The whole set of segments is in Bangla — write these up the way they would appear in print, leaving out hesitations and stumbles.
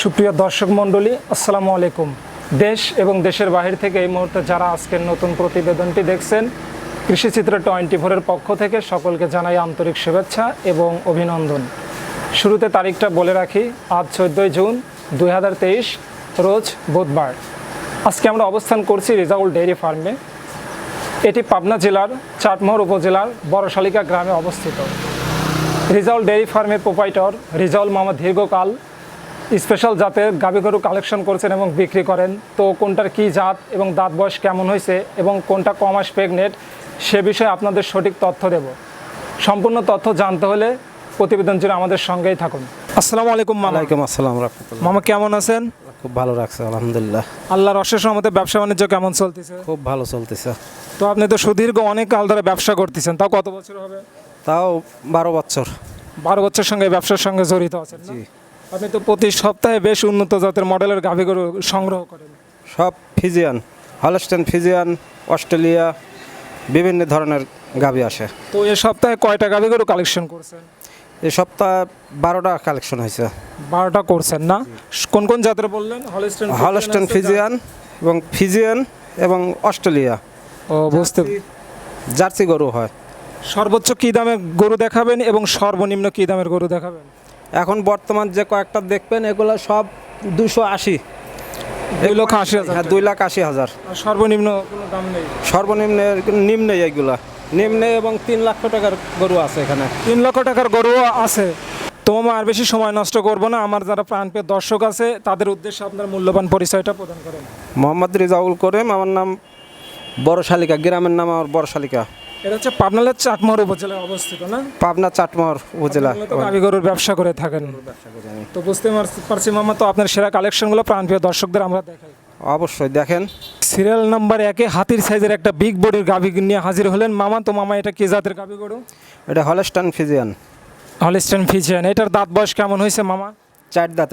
সুপ্রিয় দর্শক মণ্ডলী, আসসালামু আলাইকুম। দেশ এবং দেশের বাহির থেকে এই মুহূর্তে যারা আজকের নতুন প্রতিবেদনটি দেখছেন, কৃষিচিত্র 24-এর পক্ষ থেকে সকলকে জানাই আন্তরিক শুভেচ্ছা এবং অভিনন্দন। শুরুতে তারিখটা বলে রাখি, আজ 14 জুন 2023, রোজ বুধবার। আজকে আমরা অবস্থান করছি রেজাউল ডেইরি ফার্মে। এটি পাবনা জেলার চাটমোহর উপজেলার বড়শালিকা গ্রামে অবস্থিত। রেজাউল ডেইরি ফার্মের প্রোপাইটর রেজাউল মামা দীর্ঘকাল স্পেশাল জাতের গাভী গরু কালেকশন করছেন এবং বিক্রি করেন। তো কোনটার কী জাত এবং দাঁত বয়স কেমন হয়েছে এবং কোনটা কমাস প্রেগনেন্ট, সে বিষয়ে আপনাদের সঠিক তথ্য দেব। সম্পূর্ণ তথ্য জানতে হলে প্রতিবেদন জুড়ে আমাদের সঙ্গেই থাকুন। আসসালামু আলাইকুম মামা। ওয়ালাইকুম আসসালাম রাহমাতুল্লাহ। মামা কেমন আছেন? খুব ভালো রাখছে আলহামদুলিল্লাহ। আল্লাহর অশেষ রহমতে ব্যবসা বাণিজ্য কেমন চলতেছে? খুব ভালো চলতেছে। তো আপনি তো সুদীর্ঘ অনেক কাল ধরে ব্যবসা করতেছেন, তাও কত বছর হবে? তাও 12 বছর। 12 বছর সঙ্গে ব্যবসার সঙ্গে জড়িত আছেন না? জি। আপনি তো প্রতি সপ্তাহে বেশ উন্নত জাতের মডেলের গাভী গরু সংগ্রহ করেন। সব ফিজিয়ান, হলস্টেন ফিজিয়ান, অস্ট্রেলিয়া, বিভিন্ন ধরনের গাভী আসে। তো এ সপ্তাহে কয়টা গাভী গরু কালেকশন করছেন? এই সপ্তাহে 12টা কালেকশন হয়েছে। 12টা করছেন না? কোন কোন জাতের বললেন? হলস্টেন ফিজিয়ান এবং ফিজিয়ান এবং অস্ট্রেলিয়া। ও বুঝতে। জার্সি গরু হয়। সর্বোচ্চ কী দামের গরু দেখাবেন এবং সর্বনিম্ন কী দামের গরু দেখাবেন? এখন বর্তমান যে কয়েকটা দেখবেন এগুলো সব 280। 2,80,000। হ্যাঁ, 2,80,000। আর সর্বনিম্ন কোনো দাম নেই? নিম্নে এইগুলা নিম্নে এবং 3 লাখ টাকার গরু আছে এখানে। 3 লক্ষ টাকার গরু আছে। তো মামা আর বেশি সময় নষ্ট করবো না, আমার যারা প্রাণপ্রিয় দর্শক আছে তাদের উদ্দেশ্যে আপনার মূল্যবান পরিচয়টা প্রদান করেন। মোহাম্মদ রেজাউল করিম, আমার নাম। বড়শালিকা গ্রামের নাম আমার বড়শালিকা। এটা হচ্ছে পাবনার চাটমোহর উপজেলায় অবস্থিত না? পাবনা চাটমোহর উপজেলা। গাভী গরুর ব্যবসা করে থাকেন। তো বুঝতে পারছি মামা, তো আপনার সেরা কালেকশনগুলো প্রাণপ্রিয় দর্শকদের আমরা দেখাই। অবশ্যই দেখেন। সিরিয়াল নাম্বার 1-এ হাতির সাইজের একটা বিগ বডির গাভী নিয়ে হাজির হলেন মামা। তো মামা এটা কি জাতের গাভী গরু? এটা হলস্টাইন ফিজিয়ান। Holstein Friesian. এটার দাঁত বয়স কেমন হয়েছে মামা? 4 দাঁত।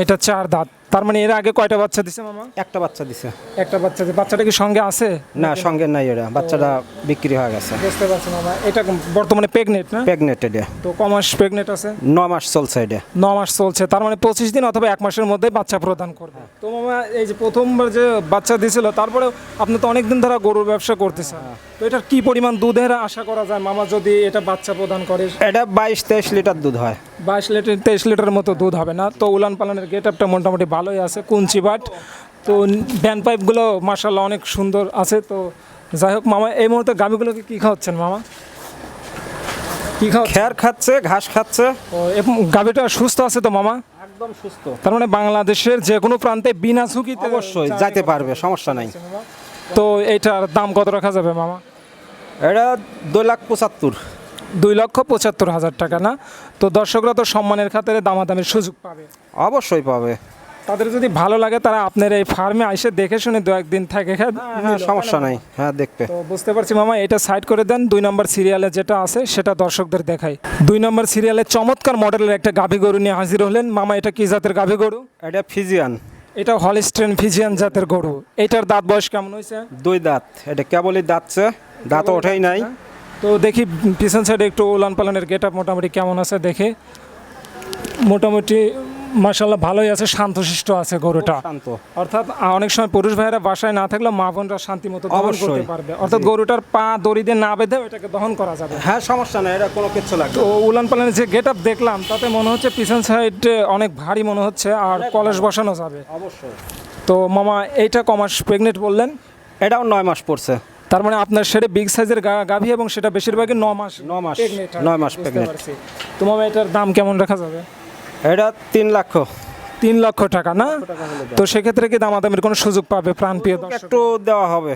এটা 4 দাঁত। তার মানে এর আগে কয়টা বাচ্চা দিছে মামা? একটা বাচ্চা দিছে। একটা বাচ্চা। বাচ্চাটা কি সঙ্গে আছে? না, সঙ্গে নাই। এটা বাচ্চাটা বিক্রি হয়ে গেছে। বুঝতে পারছি মামা। এটা বর্তমানে প্রেগনেন্ট না? প্রেগনেন্ট। এটা তো ক মাস প্রেগনেন্ট আছে? 9 মাস চলছে। এটা 9 মাস চলছে। তার মানে 25 দিন অথবা 1 মাসের মধ্যে বাচ্চা প্রদান করবে। তো মামা এই যে প্রথমবার যে বাচ্চা দিছিল, তারপরে আপনি তো অনেকদিন ধরে গরুর ব্যবসা করতেছেন, তো এটার কি পরিমাণ দুধের আশা করা যায় মামা যদি এটা বাচ্চা প্রদান করে? এটা 22-23 লিটার দুধ হয়। 22 লিটার 23 লিটারের মতো দুধ হবে না? তো উলান পালানের গেট আপটা মোটামুটি ভালোই আছে, কুঞ্চি বাট। তো ব্যান পাইপগুলো মাশাআল্লাহ অনেক সুন্দর আছে। তো যাই হোক মামা, এই মুহূর্তে গাভীগুলোকে কী খাওয়াচ্ছেন মামা? কী খের খাচ্ছে, ঘাস খাচ্ছে। ও, এবং গাভীটা সুস্থ আছে তো মামা? একদম সুস্থ। তার মানে বাংলাদেশের যে কোনো প্রান্তে বিনা ঝুঁকিতে অবশ্যই যাইতে পারবে, সমস্যা নাই। তো এইটার দাম কত রাখা যাবে মামা? এটা 2,75,000। 2,75,000 টাকা না? তো দর্শকরা তো সম্মানের খাতিরে দামাদামির সুযোগ পাবে। অবশ্যই পাবে। তাদের যদি ভালো লাগে তারা আপনার এই ফার্মে এসে দেখে শুনে 2-1 দিন থেকে হ্যাঁ, সমস্যা নাই। হ্যাঁ, দেখবে। তো বুঝতে পারছি মামা, এটা সাইড করে দেন। 2 নম্বর সিরিয়ালে যেটা আছে সেটা দর্শকদের দেখাই। 2 নম্বর সিরিয়ালে চমৎকার মডেলের একটা গাভী গরু নিয়ে হাজির হলেন মামা। এটা কি জাতের গাভী গরু? এটা ফিজিয়ান। এটা হলস্টেইন ফিজিয়ান জাতের গরু। এটার দাঁত বয়স কেমন হয়েছে? 2 দাঁত। এটা কেবলই দাঁতছে, দাঁত ওঠেই নাই। তো দেখি পিছন সাইডে একটু উলান পালানের গেট আপ মোটামুটি কেমন আছে দেখে। মোটামুটি মাশাআল্লাহ ভালোই আছে, শান্তশিষ্ট আছে গরুটা। শান্ত। অর্থাৎ অনেক সময় পুরুষ ভাইয়েরা বাসায় না থাকলে মা বোনরা শান্তি মতো দহন করতে অবশ্যই পারবে। অর্থাৎ গরুটার পা দড়ি দিয়ে না বেঁধে এটাকে দহন করা যাবে। হ্যাঁ, সমস্যা নাই। এটা কোনো কিছু লাগবে। তো উলান পালানের যে গেট আপ দেখলাম তাতে মনে হচ্ছে পিছন সাইডে অনেক ভারী মনে হচ্ছে, আর কলস বসানো যাবে। অবশ্যই। তো মামা এইটা কমাস প্রেগনেন্ট বললেন? এটাও 9 মাস পড়ছে। তার মানে আপনার সেটা বিগ সাইজের গাভী এবং সেটা বেশিরভাগই 9 মাস 9 মাস pregnant হয়। 9 মাস বুঝতে প্রেগনেন্ট। পারছি। তো মামা এটার দাম কেমন রাখা যাবে? এটা 3 লাখ। 3 লক্ষ টাকা না? তো সেক্ষেত্রে কি দামাদামির কোনো সুযোগ পাবে প্রাণপ্রিয় দর্শক? একটু দেওয়া হবে।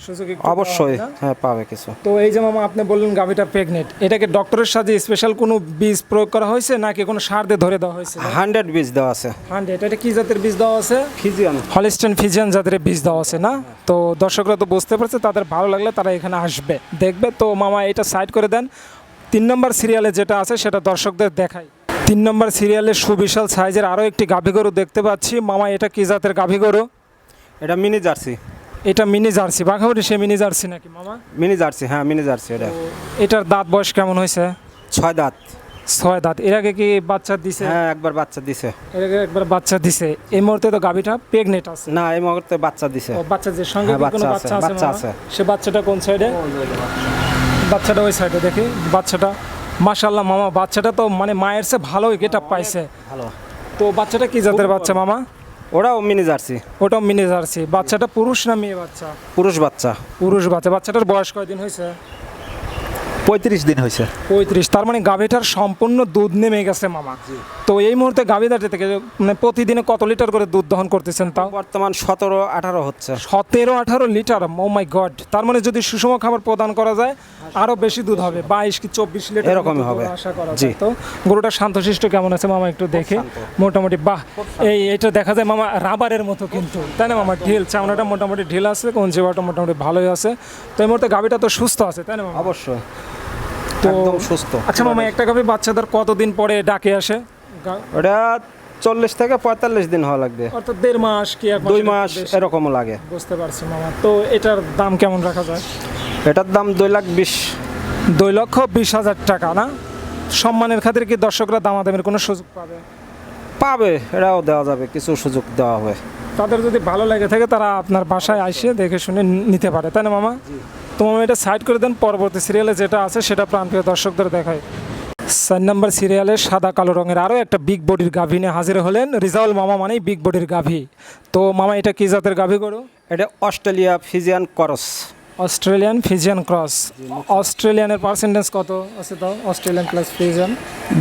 সুযোগ একটু অবশ্যই। দেওয়া হবে না? হ্যাঁ, পাবে কিছু। তো এই যে মামা আপনি বললেন গাভীটা প্রেগনেন্ট, এটাকে ডক্টরের সাথে স্পেশাল কোনো বীজ প্রয়োগ করা হয়েছে নাকি কোনো সার দিয়ে ধরে দেওয়া হয়েছে? 100 বীজ দেওয়া আছে। 100। এটা কি জাতের বীজ দেওয়া আছে? ফিজিয়ান। হলস্টেইন ফিজিয়ান জাতের বীজ দেওয়া আছে না? তো দর্শকরা তো বুঝতে পারছে, তাদের ভালো লাগলে তারা এখানে আসবে, দেখবে। তো মামা এটা সাইড করে দেন। 3 নম্বর সিরিয়ালে যেটা আছে সেটা দর্শকদের দেখাই। 3 নম্বর সিরিয়ালে সুবিশাল সাইজের আরও একটি গাভী গরু দেখতে পাচ্ছি মামা। এটা কি জাতের গাভী গরু? এটা মিনি জার্সি। এটা মিনি জার্সি। বাঘাবাড়ি সে মিনি জার্সি নাকি মামা? Mini jersey. হ্যাঁ, মিনি জার্সি। এটা এটার দাঁত বয়স কেমন হয়েছে? 6 দাঁত। ছয় দাঁত। এর আগে কি বাচ্চা দিছে? হ্যাঁ একবার বাচ্চা দিছে। এর আগে একবার বাচ্চা দিছে। এই মুহূর্তে তো গাভীটা প্রেগনেন্ট আছে। না এই মুহূর্তে বাচ্চা দিছে। ও বাচ্চা যে সঙ্গে হ্যাঁ, কি কোনো বাচ্চা বাচ্চা আছে, আছে? বাচ্চা মামা? আছে। সে বাচ্চাটা কোন সাইডে? বাচ্চাটা ওই সাইডে দেখি। বাচ্চাটা মাশাআল্লাহ মামা, বাচ্চাটা তো মানে মায়ের চেয়ে ভালোই গেটআপ পাইছে। ভালো। তো বাচ্চাটা কি জাতের বাচ্চা মামা? ওরাও মিনি জার্সি। ওটাও মিনি জার্সি। বাচ্চাটা পুরুষ না মেয়ে বাচ্চা? পুরুষ বাচ্চা। পুরুষ বাচ্চা। বাচ্চাটার বয়স কয়দিন হয়েছে? 35 দিন হয়েছে। 35। তার মানে গাভীটার সম্পূর্ণ দুধ নেমে গেছে মামা। তো এই মুহূর্তে গাভীদাটি থেকে মানে প্রতিদিনে কত লিটার করে দুধ দহন করতেছেন তাও? বর্তমান 17-18 হচ্ছে। 17-18 লিটার। ও মাই গড। তার মানে যদি সুষম খাবার প্রদান করা যায় আরো বেশি দুধ হবে, 22 কি 24 লিটার এরকমই হবে। আশা করা জি। যায়। তো গরুটা শান্তশিষ্ট কেমন আছে মামা একটু দেখে? মোটামুটি বাহ, এটা দেখা যায় মামা রাবারের মতো কিন্তু, তাই না মামা? ঢিল, চামড়াটা মোটামুটি ঢিল আছে, কোন জীবাটা মোটামুটি ভালোই আছে। তো এই মুহূর্তে গাভীটা তো সুস্থ আছে, তাই না মামা? অবশ্যই তো একদম সুস্থ। আচ্ছা মামা, একটা গাভী বাচ্চাদের কতদিন পরে ডাকে আসে? ওটা 40 থেকে 45 দিন হওয়া লাগবে। অর্থাৎ 1.5 মাস কি 1 2 মাস এরকমও লাগে। বুঝতে পারছি মামা। তো এটার দাম কেমন রাখা যায়? এটার দাম 2,20,000। 2,20,000 টাকা না? সম্মানের খাতিরে কি দর্শকরা দামাদামের কোনো সুযোগ পাবে? পাবে, এটাও দেওয়া যাবে, কিছু সুযোগ দেওয়া হবে। তাদের যদি ভালো লেগে থাকে তারা আপনার বাসায় এসে দেখে শুনে নিতে পারে, তাই না মামা? তো মামা এটা সাইড করে দেন, পরবর্তী সিরিয়ালে যেটা আছে সেটা প্রাণপ্রিয় দর্শকদের দেখায়। 4 নম্বর সিরিয়ালে সাদা কালো রঙের আরও একটা বিগ বডির গাভী নিয়ে হাজির হলেন রিজাউল মামা, মানেই বিগ বডির গাভী। তো মামা এটা কি জাতের গাভী গরু? এটা Australia Friesian cross. Australian Friesian cross. অস্ট্রেলিয়ানের পার্সেন্টেজ কত আছে তাও? অস্ট্রেলিয়ান প্লাস ফিজিয়ান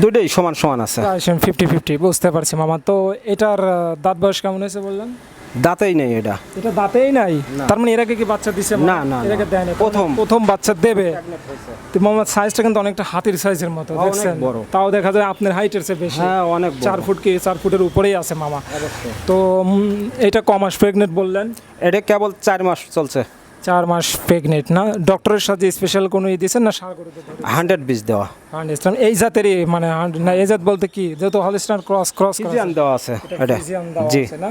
দুটোই সমান সমান আছে। 50-50। বুঝতে পারছি মামা। তো এটার দাঁত বয়স কেমন হয়েছে বললেন? দাঁতেই নেই এটা। এটা দাঁতেই নাই? তার মানে এর আগে কি বাচ্চা দিছে? না, না, এর আগে না। দেয়নি, প্রথম। প্রথম বাচ্চা দেবে। তো মামা সাইজটা কিন্তু অনেকটা হাতির সাইজের মতো, দেখছেন? বড়। তাও দেখা যায় আপনার হাইটের চেয়ে বেশি। হ্যাঁ অনেক বড়। 4 ফুট কি 4 ফুটের উপরেই আছে মামা। তো এটা ক মাস প্রেগনেন্ট বললেন? এটা কেবল 4 মাস চলছে। 4 মাস প্রেগনেন্ট না? ডক্টরের সাথে স্পেশাল কোনো দিয়েছেন না সার গরুতে? 100 দেওয়া। ইসলাম এই জাতেরই মানে না, এই জাত বলতে কি, যেহেতু হলস্টাইন ক্রস ফিজিয়ান দেওয়া আছে এটা। জি। না?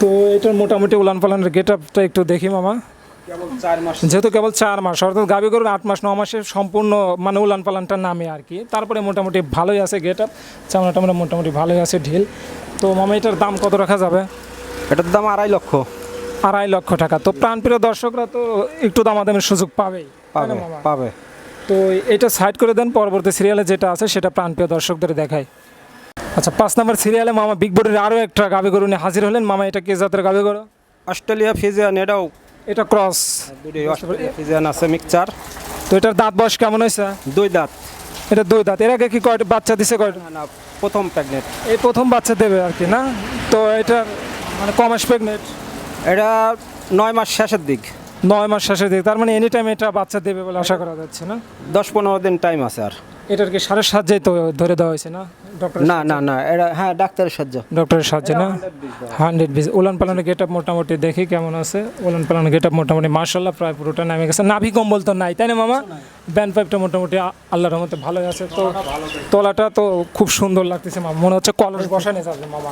তো এটার মোটামুটি উলান পালানের গেট আপটা একটু দেখি মামা। কেবল 4 মাস। যেহেতু কেবল 4 মাস, অর্থাৎ গাভী গরুর 8 মাস 9 মাসে সম্পূর্ণ মানে উলান পালানটা নামে আর কি। তারপরে মোটামুটি ভালোই আছে গেট আপ, চামড়া টামড়া মোটামুটি ভালোই আছে, ঢিল। তো মামা এটার দাম কত রাখা যাবে? এটার দাম 2.5 লক্ষ। 2.5 লক্ষ টাকা। তো প্রাণপ্রিয় দর্শকরা তো একটু দামাদামের সুযোগ পাবেই, তাই না পাবে মামা? পাবে। তো এটা সাইড করে দেন, পরবর্তী সিরিয়ালে যেটা আছে সেটা প্রাণপ্রিয় দর্শকদের দেখায়। আচ্ছা 5 নম্বর সিরিয়ালে মামা বিগ বডির আরও একটা গাভী গরু নিয়ে হাজির হলেন। মামা এটা কি জাতের গাভী গরু? অস্ট্রেলিয়া ফিজিয়ান, এটাও এটা ক্রস। দুটোই অস্ট্রেলিয়া ফিজিয়ান আছে মিক্সচার। তো এটার দাঁত বয়স কেমন হয়েছে? 2 দাঁত। এটা 2 দাঁত। এর আগে কি কয়টা বাচ্চা দিছে? কয়টা? না প্রথম প্রেগনেন্ট। এই প্রথম বাচ্চা দেবে আর কি না? তো এটার মানে ক মাস প্রেগনেন্ট? এটা 9 মাস শেষের দিক। 9 মাস শেষের দিকে। তার মানে এনি টাইম এটা বাচ্চা দেবে বলে আশা করা যাচ্ছে না? 10-15 দিন টাইম আছে আর। এটার কি সারের সাহায্যেই তো ধরে দেওয়া হয়েছে না ডক্টর? না না না, এটা হ্যাঁ ডাক্তারের সাহায্য। ডক্টরের সাহায্যে না? 100 উলান পালানের গেট আপ মোটামুটি দেখি কেমন আছে। উলান পালানের গেট আপ মোটামুটি মার্শাল্লাহ প্রায় পুরোটা নামে গেছে। নাভি কম্বল তো নাই, তাই না মামা? ব্যান্ড পাইপটা মোটামুটি আল্লাহর রহমতে ভালোই আছে। তো তলাটা তো খুব সুন্দর লাগতেছে মামা, মনে হচ্ছে কলস বসানো যাবে মামা।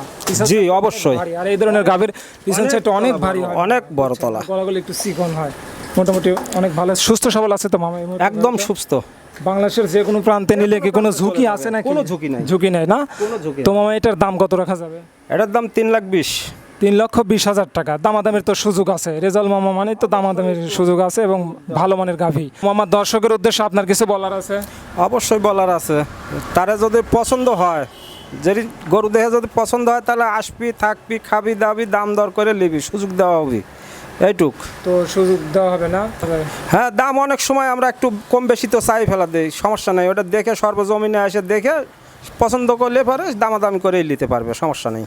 জি অবশ্যই। ভারী। আর এই ধরনের গাভীর পিছন সাইডটা অনেক ভারী হয়, অনেক বড় তলা। গলাগুলো একটু চিকন হয়। মোটামুটি অনেক ভালো সুস্থ সবল আছে তো মামা এই মুহূর্তে? একদম সুস্থ। বাংলাদেশের যে কোনো প্রান্তে নিলে কি কোনো ঝুঁকি আছে নাকি? কোনো ঝুঁকি নাই। ঝুঁকি নাই না? কোনো ঝুঁকি তো মামা এটার দাম কত রাখা যাবে? এটার দাম 3,20,000। 3,20,000 টাকা। দামাদামের তো সুযোগ আছে। রেজাল মামা মানে তো দামাদামের সুযোগ আছে এবং ভালো মানের গাভী। মামা দর্শকের উদ্দেশ্যে আপনার কিছু বলার আছে? অবশ্যই বলার আছে। তারা যদি পছন্দ হয়, যদি গরু দেখে যদি পছন্দ হয় তাহলে আসবি, থাকবি, খাবি দাবি, দাম দর করে নিবি, সুযোগ দেওয়া হবে এইটুক। তো সুযোগ দেওয়া হবে না? হ্যাঁ দাম অনেক সময় আমরা একটু কম বেশি তো চাই ফেলা দেই, সমস্যা নেই। ওটা দেখে সর্বজমিনে এসে দেখে পছন্দ করলে পরে দামাদামি করেই নিতে পারবে, সমস্যা নেই।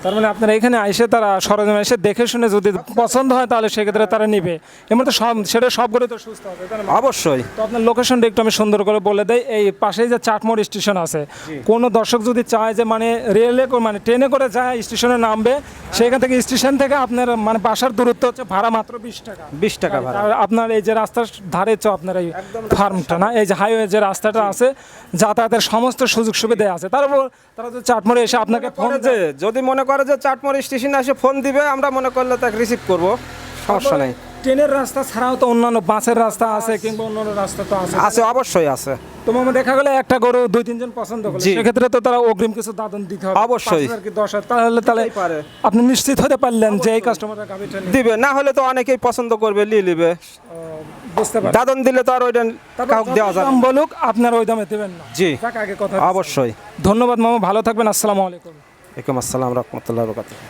তার মানে আপনারা এখানে এসে তারা সরঞ্জাম এসে দেখে শুনে যদি পছন্দ হয় তাহলে সেক্ষেত্রে তারা নিবে। এমন তো সব সেটা সব করে তো সুস্থ হবে, তাই না? অবশ্যই। তো আপনার লোকেশনটা একটু আমি সুন্দর করে বলে দেই। এই পাশেই যে চাটমোড় স্টেশন আছে, কোনো দর্শক যদি চায় যে মানে রেলে মানে ট্রেনে করে যায় স্টেশনে নামবে, সেখান থেকে স্টেশন থেকে আপনার মানে বাসার দূরত্ব হচ্ছে ভাড়া মাত্র 20 টাকা। 20 টাকা ভাড়া। আর আপনার এই যে রাস্তার ধারে তো আপনার এই ফার্মটা না, এই যে হাইওয়ে যে রাস্তাটা আছে, যাতায়াতের সমস্ত সুযোগ সুবিধা আছে। তারপর তারা যদি চাটমোড়ে এসে আপনাকে ফোন করে যে যদি মনে করে যে চাটমোড় স্টেশনে এসে ফোন দিবে, আমরা মনে করলে তাকে রিসিভ করব, সমস্যা নেই। ট্রেনের রাস্তা ছাড়াও তো অন্যান্য বাসের রাস্তা আছে কিংবা অন্যান্য রাস্তা তো আছে আছে, অবশ্যই আছে। তো মামা দেখা গেলে একটা গরু 2-3 জন পছন্দ করলে জি। সেক্ষেত্রে তো তারা অগ্রিম কিছু দাদন দিতে হবে অবশ্যই। 5,000 কি 10,000 তাহলে দিতেই পারে। আপনি নিশ্চিত হতে পারলেন যে এই কাস্টমাররা গাবিটা নিয়ে দিবে, না হলে তো অনেকেই পছন্দ করবে, নিয়ে নিবে। বুঝতে পারেন দাদন দিলে তো আর ওইটা কাউকে দেওয়া যাবে দাম না। বলুক আপনারা ওই দামে দেবেন না জি। যাক আগে কথা অবশ্যই। ধন্যবাদ মামা, ভালো থাকবেন, আসসালামু আলাইকুম। ওয়ালাইকুম আসসালাম রহমতুল্লাহ বরকাতুহু।